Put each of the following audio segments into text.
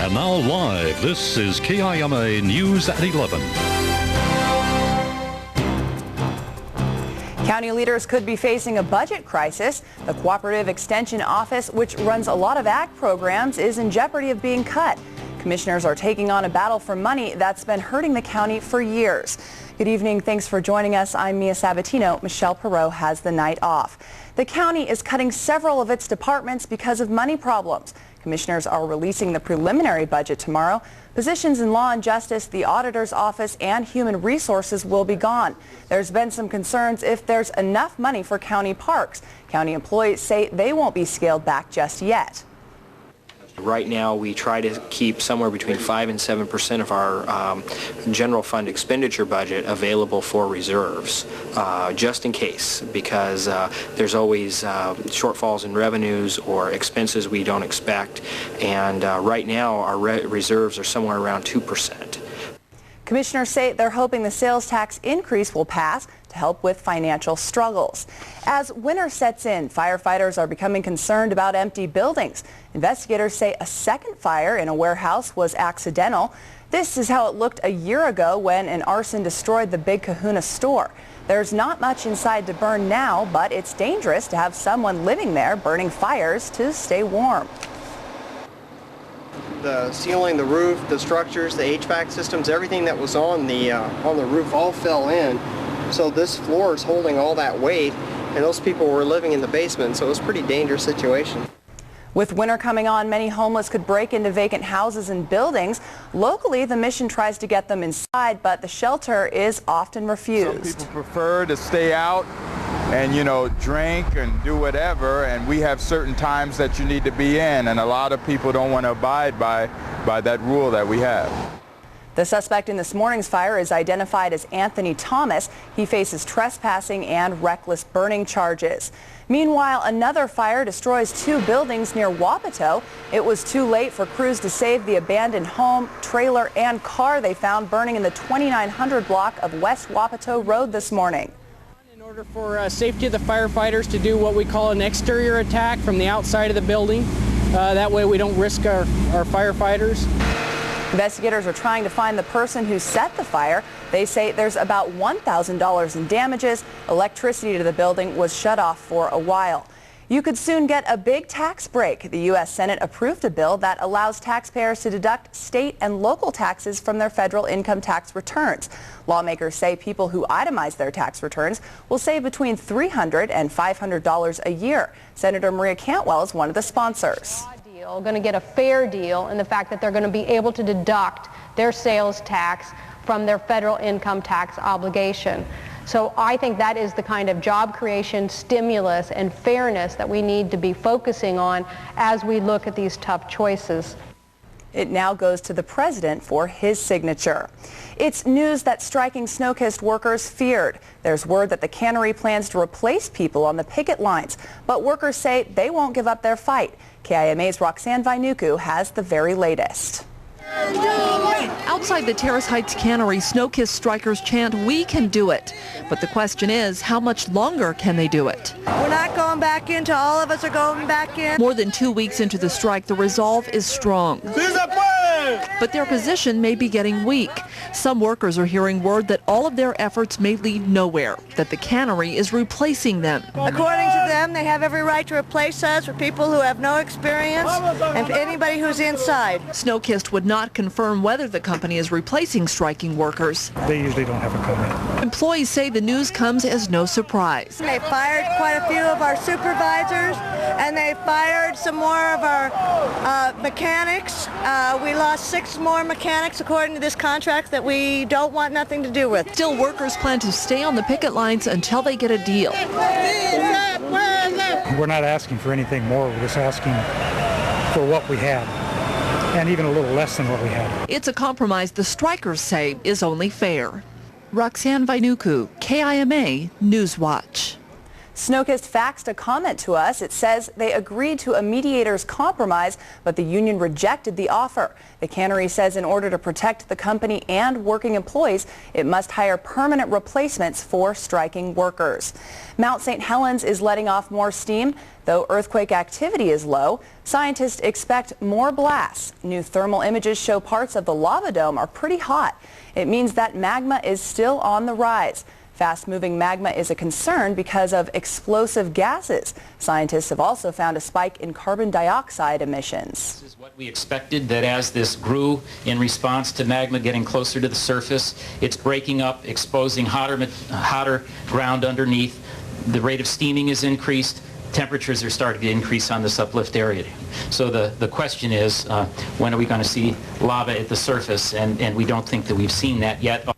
And now live, this is KIMA News at 11. County leaders could be facing a budget crisis. The Cooperative Extension Office, which runs a lot of ag programs, is in jeopardy of being cut. Commissioners are taking on a battle for money that's been hurting the county for years. Good evening. Thanks for joining us. I'm Mia Sabatino. Michelle Perot has the night off. The county is cutting several of its departments because of money problems. Commissioners are releasing the preliminary budget tomorrow. Positions in law and justice, the auditor's office, and human resources will be gone. There's been some concerns if there's enough money for county parks. County employees say they won't be scaled back just yet. Right now, we try to keep somewhere between 5 and 7% of our general fund expenditure budget available for reserves, just in case, because there's always shortfalls in revenues or expenses we don't expect. And right now, our reserves are somewhere around 2%. Commissioners say they're hoping the sales tax increase will pass to help with financial struggles. As winter sets in, firefighters are becoming concerned about empty buildings. Investigators say a second fire in a warehouse was accidental. This is how it looked a year ago when an arson destroyed the Big Kahuna store. There's not much inside to burn now, but it's dangerous to have someone living there burning fires to stay warm. The ceiling, the roof, the structures, the HVAC systems, everything that was on the roof all fell in. So this floor is holding all that weight, and those people were living in the basement, so it was a pretty dangerous situation. With winter coming on, many homeless could break into vacant houses and buildings. Locally, the mission tries to get them inside, but the shelter is often refused. Some people prefer to stay out and, drink and do whatever, and we have certain times that you need to be in, and a lot of people don't want to abide by that rule that we have. The suspect in this morning's fire is identified as Anthony Thomas. He faces trespassing and reckless burning charges. Meanwhile, another fire destroys 2 buildings near Wapato. It was too late for crews to save the abandoned home, trailer, and car they found burning in the 2900 block of West Wapato Road this morning. In order for safety of the firefighters to do what we call an exterior attack from the outside of the building. That way we don't risk our firefighters. Investigators are trying to find the person who set the fire. They say there's about $1,000 in damages. Electricity to the building was shut off for a while. You could soon get a big tax break. The U.S. Senate approved a bill that allows taxpayers to deduct state and local taxes from their federal income tax returns. Lawmakers say people who itemize their tax returns will save between $300 and $500 a year. Senator Maria Cantwell is one of the sponsors. Going to get a fair deal in the fact that they're going to be able to deduct their sales tax from their federal income tax obligation. So I think that is the kind of job creation, stimulus, and fairness that we need to be focusing on as we look at these tough choices. It now goes to the president for his signature. It's news that striking Snokist workers feared. There's word that the cannery plans to replace people on the picket lines, but workers say they won't give up their fight. KIMA's Roxanne Vinuku has the very latest. Outside the Terrace Heights cannery, Snokist strikers chant, "We can do it." But the question is, how much longer can they do it? We're not going back in till all of us are going back in. More than 2 weeks into the strike, the resolve is strong. But their position may be getting weak. Some workers are hearing word that all of their efforts may lead nowhere, that the cannery is replacing them. According to them, they have every right to replace us with people who have no experience and anybody who's inside. Snokist would not confirm whether the company is replacing striking workers. They usually don't have a comment. Employees say the news comes as no surprise. They fired quite a few of our supervisors, and they fired some more of our mechanics. We lost 6 more mechanics according to this contract that we don't want nothing to do with. Still, workers plan to stay on the picket lines until they get a deal. We're not asking for anything more. We're just asking for what we had, and even a little less than what we had. It's a compromise the strikers say is only fair. Roxanne Vinuku, KIMA NewsWatch. Snokist faxed a comment to us. It says they agreed to a mediator's compromise, but the union rejected the offer. The cannery says in order to protect the company and working employees, it must hire permanent replacements for striking workers. Mount St. Helens is letting off more steam. Though earthquake activity is low, scientists expect more blasts. New thermal images show parts of the lava dome are pretty hot. It means that magma is still on the rise. Fast-moving magma is a concern because of explosive gases. Scientists have also found a spike in carbon dioxide emissions. This is what we expected, that as this grew in response to magma getting closer to the surface, it's breaking up, exposing hotter ground underneath. The rate of steaming is increased. Temperatures are starting to increase on this uplift area. So the question is, when are we going to see lava at the surface? And we don't think that we've seen that yet.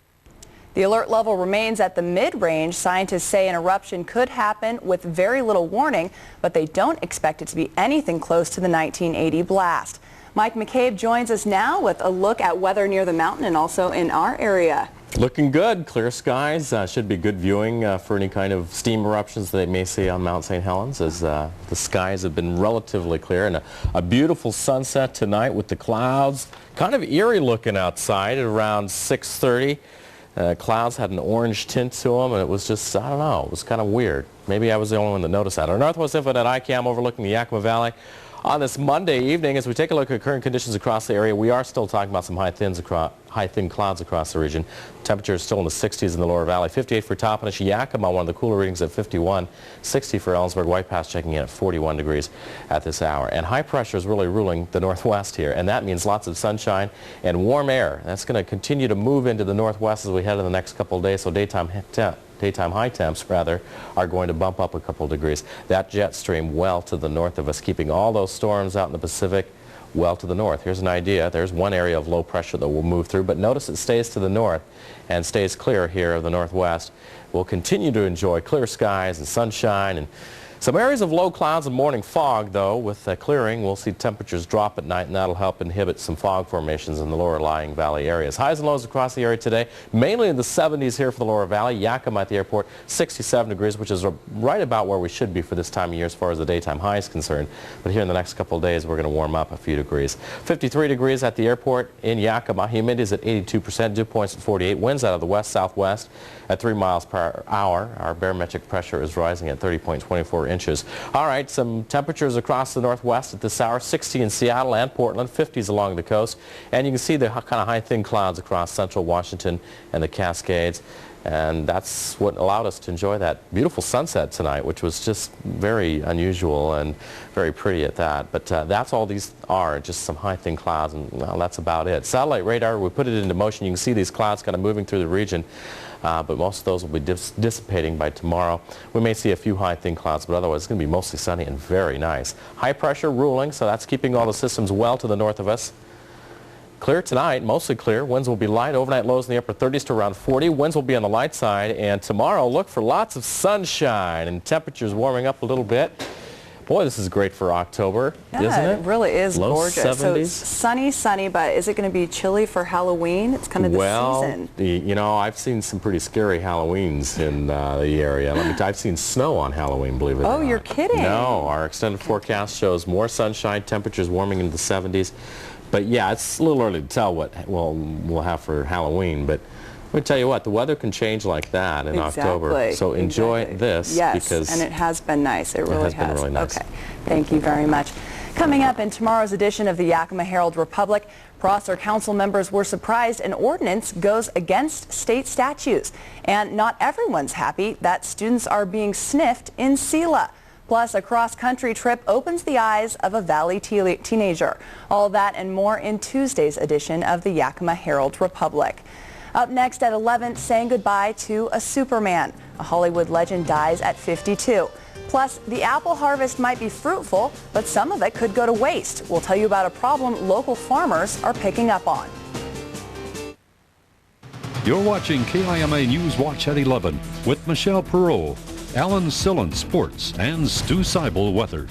The alert level remains at the mid-range. Scientists say an eruption could happen with very little warning, but they don't expect it to be anything close to the 1980 blast. Mike McCabe joins us now with a look at weather near the mountain and also in our area. Looking good. Clear skies. Should be good viewing for any kind of steam eruptions that they may see on Mount St. Helens, as the skies have been relatively clear. And a beautiful sunset tonight with the clouds. Kind of eerie looking outside at around 6:30. Clouds had an orange tint to them, and it was just, I don't know, it was kind of weird. Maybe I was the only one that noticed that. Our Northwest Info at ICAM overlooking the Yakima Valley. On this Monday evening, as we take a look at current conditions across the area, we are still talking about some high thin clouds across the region. Temperature is still in the 60s in the lower valley. 58 for Toppenish, Yakima, one of the cooler readings at 51. 60 for Ellensburg. White Pass checking in at 41 degrees at this hour. And high pressure is really ruling the northwest here, and that means lots of sunshine and warm air. That's going to continue to move into the northwest as we head in the next couple of days, so daytime high temps are going to bump up a couple of degrees. That jet stream well to the north of us, keeping all those storms out in the Pacific well to the north. Here's an idea. There's one area of low pressure that we'll move through, but notice it stays to the north and stays clear here of the northwest. We'll continue to enjoy clear skies and sunshine and some areas of low clouds and morning fog, though. With clearing, we'll see temperatures drop at night, and that'll help inhibit some fog formations in the lower lying valley areas. Highs and lows across the area today, mainly in the 70s here for the lower valley. Yakima at the airport, 67 degrees, which is right about where we should be for this time of year as far as the daytime high is concerned. But here in the next couple of days, we're going to warm up a few degrees. 53 degrees at the airport in Yakima. Humidity is at 82%, dew points at 48. Winds out of the west-southwest at 3 miles per hour. Our barometric pressure is rising at 30.24 inches. All right, some temperatures across the northwest at this hour. 60 in Seattle and Portland, 50s along the coast. And you can see the kind of high thin clouds across central Washington and the Cascades. And that's what allowed us to enjoy that beautiful sunset tonight, which was just very unusual and very pretty at that. But that's all these are, just some high thin clouds, and well, that's about it. Satellite radar, we put it into motion. You can see these clouds kind of moving through the region. But most of those will be dissipating by tomorrow. We may see a few high thin clouds, but otherwise it's going to be mostly sunny and very nice. High pressure ruling, so that's keeping all the systems well to the north of us. Clear tonight, mostly clear. Winds will be light. Overnight lows in the upper 30s to around 40. Winds will be on the light side. And tomorrow, look for lots of sunshine and temperatures warming up a little bit. Boy, this is great for October, isn't it? It really is Low gorgeous. 70s. So it's sunny, but is it going to be chilly for Halloween? It's kind of the season. You know, I've seen some pretty scary Halloweens in the area. I've seen snow on Halloween, believe it or not. Oh, you're kidding. No, our extended forecast shows more sunshine, temperatures warming into the 70s. But yeah, it's a little early to tell what we'll have for Halloween, but let me tell you what, the weather can change like that in October. So enjoy this. Yes, because and it has been nice. It really has. Been really nice. Okay, thank you very much. Coming up in tomorrow's edition of the Yakima Herald-Republic, Prosser Council members were surprised an ordinance goes against state statutes. And not everyone's happy that students are being sniffed in SELA. Plus, a cross-country trip opens the eyes of a Valley teenager. All that and more in Tuesday's edition of the Yakima Herald-Republic. Up next at 11, saying goodbye to a Superman. A Hollywood legend dies at 52. Plus, the apple harvest might be fruitful, but some of it could go to waste. We'll tell you about a problem local farmers are picking up on. You're watching KIMA NewsWatch at 11 with Michelle Perot, Alan Sillence Sports, and Stu Seibel Weather.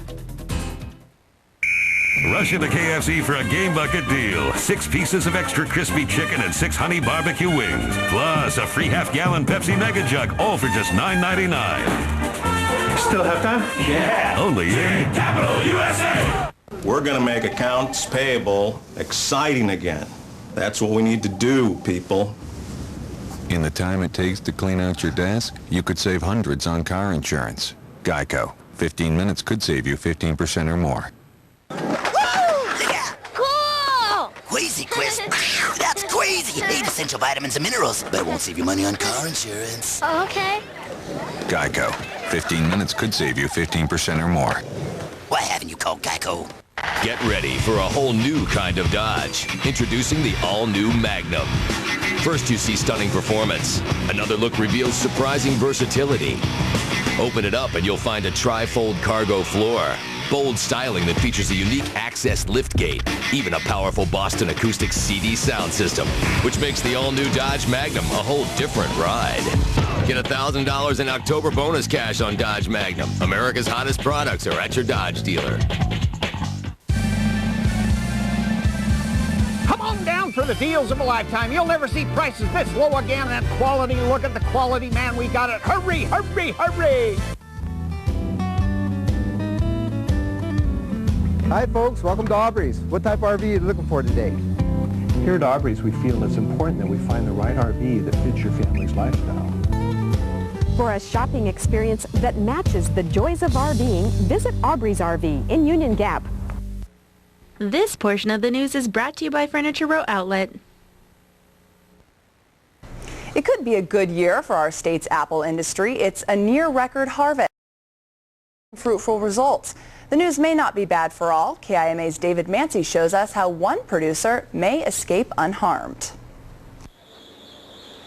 Rush into KFC for a game bucket deal. 6 pieces of extra crispy chicken and 6 honey barbecue wings. Plus a free half-gallon Pepsi Mega Jug, all for just $9.99. Still have time? Yeah. Only in Capital USA. We're going to make accounts payable exciting again. That's what we need to do, people. In the time it takes to clean out your desk, you could save hundreds on car insurance. Geico. 15 minutes could save you 15% or more. Cool! Queasy, Quiz. That's crazy. 8 essential vitamins and minerals, but it won't save you money on car insurance. Oh, okay. Geico. 15 minutes could save you 15% or more. Why haven't you called Geico? Get ready for a whole new kind of Dodge. Introducing the all-new Magnum. First you see stunning performance. Another look reveals surprising versatility. Open it up and you'll find a tri-fold cargo floor. Bold styling that features a unique access liftgate. Even a powerful Boston Acoustics CD sound system, which makes the all-new Dodge Magnum a whole different ride. Get $1,000 in October bonus cash on Dodge Magnum. America's hottest products are at your Dodge dealer. Come on down for the deals of a lifetime. You'll never see prices this low again. And quality, look at the quality, man. We got it. Hurry, hurry, hurry. Hi folks, welcome to Aubrey's. What type of RV are you looking for today? Here at Aubrey's, we feel it's important that we find the right RV that fits your family's lifestyle. For a shopping experience that matches the joys of RVing, visit Aubrey's RV in Union Gap. This portion of the news is brought to you by Furniture Row Outlet. It could be a good year for our state's apple industry. It's a near-record harvest. Fruitful results. The news may not be bad for all. KIMA's David Mancy shows us how one producer may escape unharmed.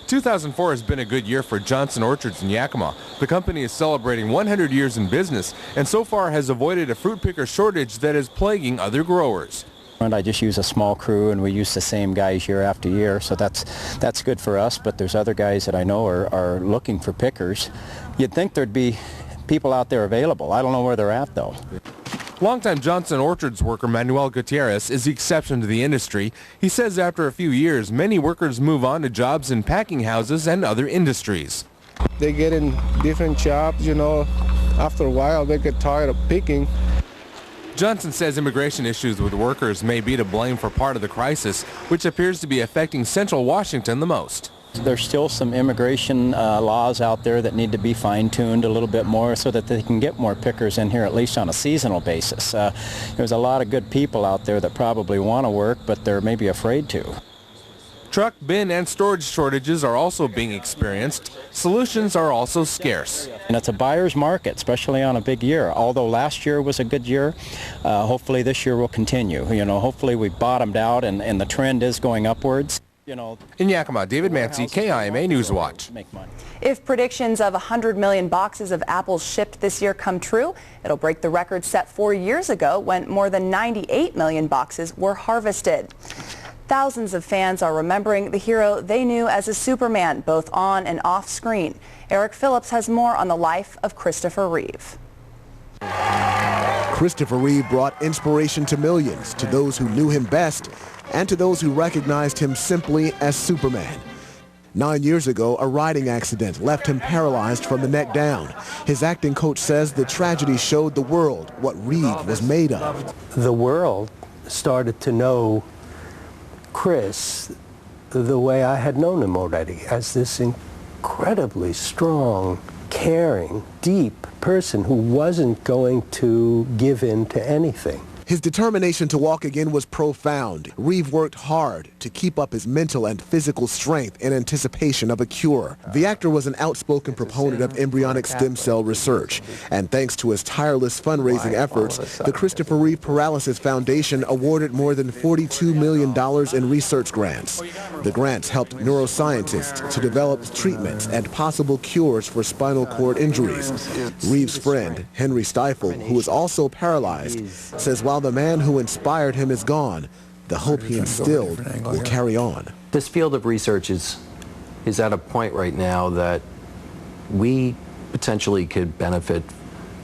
2004 has been a good year for Johnson Orchards in Yakima. The company is celebrating 100 years in business and so far has avoided a fruit picker shortage that is plaguing other growers. I just use a small crew and we use the same guys year after year, so that's good for us, but there's other guys that I know are looking for pickers. You'd think there'd be people out there available. I don't know where they're at though. Longtime Johnson Orchards worker Manuel Gutierrez is the exception to the industry. He says after a few years, many workers move on to jobs in packing houses and other industries. They get in different jobs, you know. After a while, they get tired of picking. Johnson says immigration issues with workers may be to blame for part of the crisis, which appears to be affecting Central Washington the most. There's still some immigration laws out there that need to be fine-tuned a little bit more so that they can get more pickers in here, at least on a seasonal basis. There's a lot of good people out there that probably want to work, but they're maybe afraid to. Truck, bin, and storage shortages are also being experienced. Solutions are also scarce. And it's a buyer's market, especially on a big year. Although last year was a good year, hopefully this year will continue. You know, hopefully we bottomed out and the trend is going upwards. You know, in Yakima, David Mancy, KIMA NewsWatch. If predictions of 100 million boxes of apples shipped this year come true, it'll break the record set 4 years ago when more than 98 million boxes were harvested. Thousands of fans are remembering the hero they knew as a Superman, both on and off screen. Eric Phillips has more on the life of Christopher Reeve. Christopher Reeve brought inspiration to millions, to those who knew him best, and to those who recognized him simply as Superman. 9 years ago, a riding accident left him paralyzed from the neck down. His acting coach says the tragedy showed the world what Reeve was made of. The world started to know Chris the way I had known him already, as this incredibly strong, caring, deep person who wasn't going to give in to anything. His determination to walk again was profound. Reeve worked hard to keep up his mental and physical strength in anticipation of a cure. The actor was an outspoken proponent of embryonic stem cell research, and thanks to his tireless fundraising efforts, the Christopher Reeve Paralysis Foundation awarded more than $42 million in research grants. The grants helped neuroscientists to develop treatments and possible cures for spinal cord injuries. Reeve's friend, Henry Stiefel, who is also paralyzed, says while the man who inspired him is gone, the hope he instilled will carry on. This field of research is at a point right now that we potentially could benefit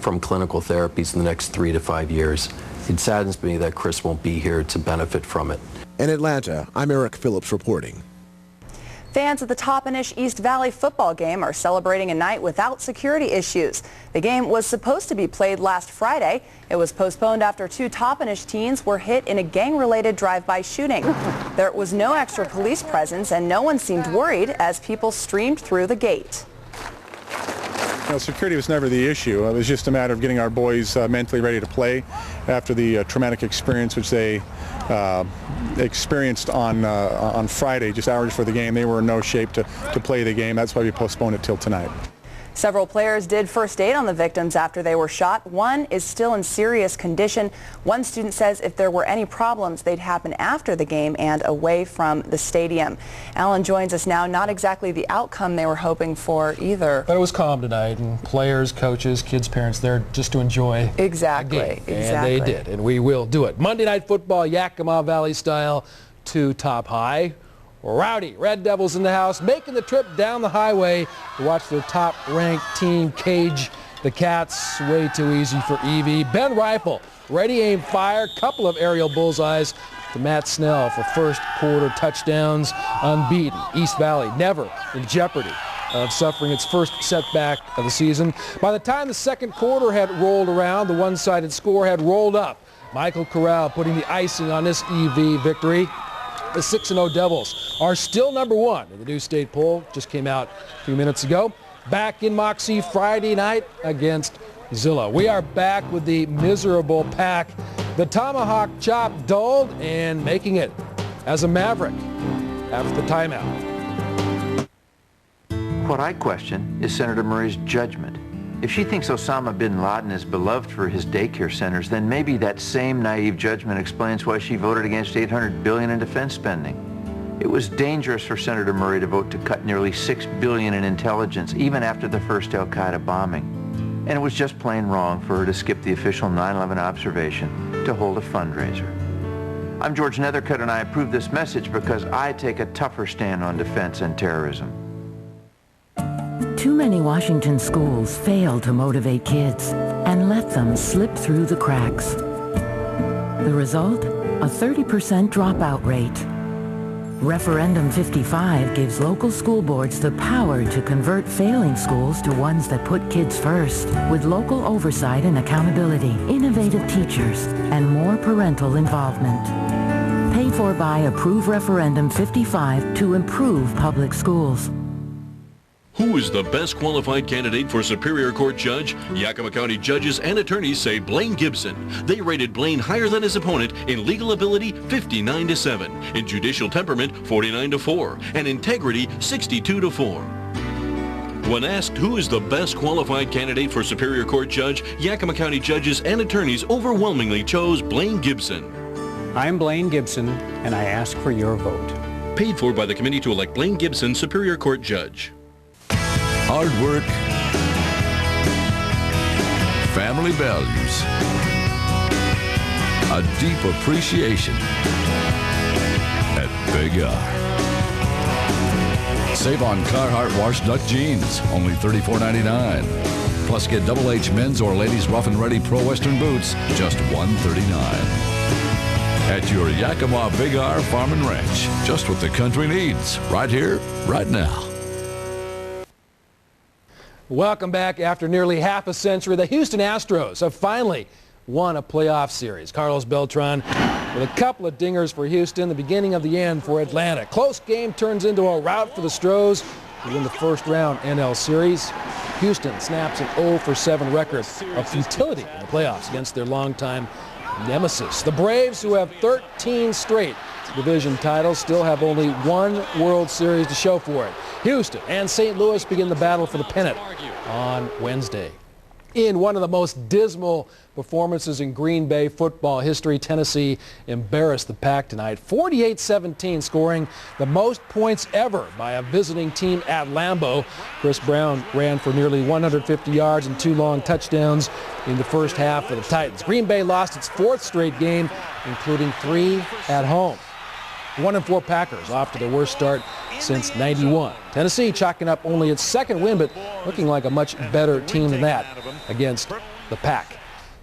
from clinical therapies in the next 3 to 5 years. It saddens me that Chris won't be here to benefit from it. In Atlanta, I'm Eric Phillips reporting. Fans of the Toppenish East Valley football game are celebrating a night without security issues. The game was supposed to be played last Friday. It was postponed after 2 Toppenish teens were hit in a gang-related drive-by shooting. There was no extra police presence and no one seemed worried as people streamed through the gate. Security was never the issue. It was just a matter of getting our boys mentally ready to play after the traumatic experience which they experienced on Friday, just hours before the game. They were in no shape to play the game. That's why we postponed it till tonight. Several players did first aid on the victims after they were shot. One is still in serious condition. One student says if there were any problems, they'd happen after the game and away from the stadium. Alan joins us now. Not exactly the outcome they were hoping for either. But it was calm tonight, and players, coaches, kids, parents there just to enjoy exactly. the game. And they did, and we will do it. Monday Night Football, Yakima Valley style, to Top High. Rowdy Red Devils in the house, making the trip down the highway to watch their top-ranked team cage the Cats. Way too easy for Evie. Ben Rifle, ready, aim, fire. Couple of aerial bullseyes to Matt Snell for first quarter touchdowns. Unbeaten. East Valley never in jeopardy of suffering its first setback of the season. By the time the second quarter had rolled around, the one-sided score had rolled up. Michael Corral putting the icing on this EV victory. The 6-0 Devils are still number 1 in the new state poll. Just came out a few minutes ago. Back in Moxie Friday night against Zilla. We are back with the miserable Pack. The tomahawk chop dulled and making it as a Maverick after the timeout. What I question is Senator Murray's judgment. If she thinks Osama bin Laden is beloved for his daycare centers, then maybe that same naive judgment explains why she voted against $800 billion in defense spending. It was dangerous for Senator Murray to vote to cut nearly $6 billion in intelligence, even after the first al-Qaeda bombing. And it was just plain wrong for her to skip the official 9/11 observation to hold a fundraiser. I'm George Nethercutt, and I approve this message because I take a tougher stand on defense and terrorism. Too many Washington schools fail to motivate kids and let them slip through the cracks. The result? A 30% dropout rate. Referendum 55 gives local school boards the power to convert failing schools to ones that put kids first, with local oversight and accountability, innovative teachers, and more parental involvement. Paid for by Approve Referendum 55 to improve public schools. Who is the best qualified candidate for Superior Court Judge? Yakima County judges and attorneys say Blaine Gibson. They rated Blaine higher than his opponent in legal ability 59-7, in judicial temperament 49-4, and integrity 62-4. When asked who is the best qualified candidate for Superior Court Judge, Yakima County judges and attorneys overwhelmingly chose Blaine Gibson. I'm Blaine Gibson, and I ask for your vote. Paid for by the committee to elect Blaine Gibson Superior Court Judge. Hard work, family values, a deep appreciation at Big R. Save on Carhartt Wash Duck Jeans, only $34.99. Plus get Double H men's or ladies rough and ready Pro Western boots, just $139. At your Yakima Big R Farm and Ranch, just what the country needs, right here, right now. Welcome back. After nearly half a century, the Houston Astros have finally won a playoff series. Carlos Beltran with a couple of dingers for Houston, the beginning of the end for Atlanta. Close game turns into a rout for the Stros to win the first round NL Series. Houston snaps an 0-7 record of futility in the playoffs against their longtime nemesis. The Braves, who have 13 straight division titles, still have only one World Series to show for it. Houston and St. Louis begin the battle for the pennant on Wednesday. In one of the most dismal performances in Green Bay football history, Tennessee embarrassed the Pack tonight. 48-17, scoring the most points ever by a visiting team at Lambeau. Chris Brown ran for nearly 150 yards and 2 long touchdowns in the first half for the Titans. Green Bay lost its 4th straight game, including 3 at home. 1-4 Packers off to their worst start since '91. Tennessee chalking up only its 2nd win, but looking like a much better team than that against the Pack.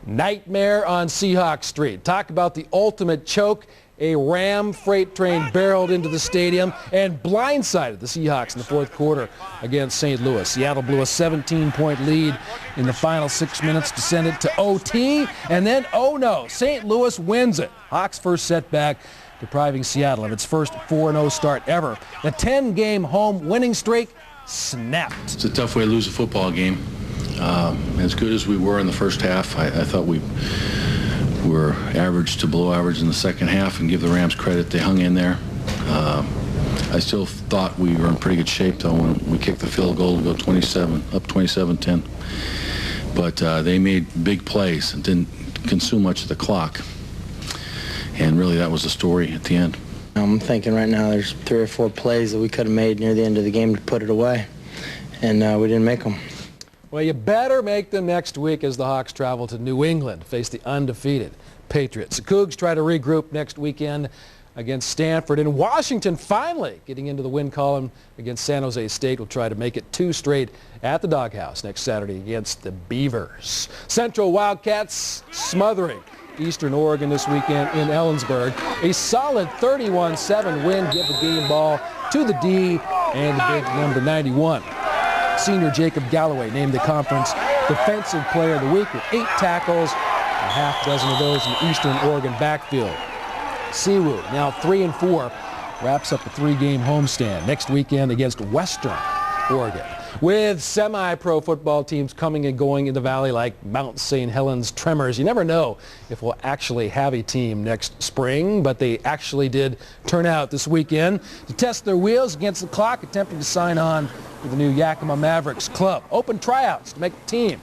Nightmare on Seahawks Street. Talk about the ultimate choke. A Ram freight train barreled into the stadium and blindsided the Seahawks in the fourth quarter against St. Louis. Seattle blew a 17-point lead in the final 6 minutes to send it to OT, and then, oh no, St. Louis wins it. Hawks' first setback, depriving Seattle of its first 4-0 start ever. The 10-game home winning streak snapped. It's a tough way to lose a football game. As good as we were in the first half, I thought we were average to below average in the second half, and give the Rams credit, they hung in there. I still thought we were in pretty good shape though when we kicked the field goal to go 27-10. But they made big plays and didn't consume much of the clock. And really that was the story at the end. I'm thinking right now there's 3 or 4 plays that we could have made near the end of the game to put it away, and we didn't make them. Well, you better make them next week as the Hawks travel to New England, face the undefeated Patriots. The Cougs try to regroup next weekend against Stanford. And Washington finally getting into the win column against San Jose State. Will try to make it 2 straight at the Doghouse next Saturday against the Beavers. Central Wildcats smothering Eastern Oregon this weekend in Ellensburg. A solid 31-7 win. Give the game ball to the D and the big number 91. Senior Jacob Galloway named the conference Defensive Player of the Week with 8 tackles, a half dozen of those in the Eastern Oregon backfield. Siwu, now 3-4, wraps up a 3-game homestand next weekend against Western Oregon. With semi-pro football teams coming and going in the valley like Mount St. Helens Tremors, you never know if we'll actually have a team next spring, but they actually did turn out this weekend to test their wheels against the clock, attempting to sign on with the new Yakima Mavericks club. Open tryouts to make the team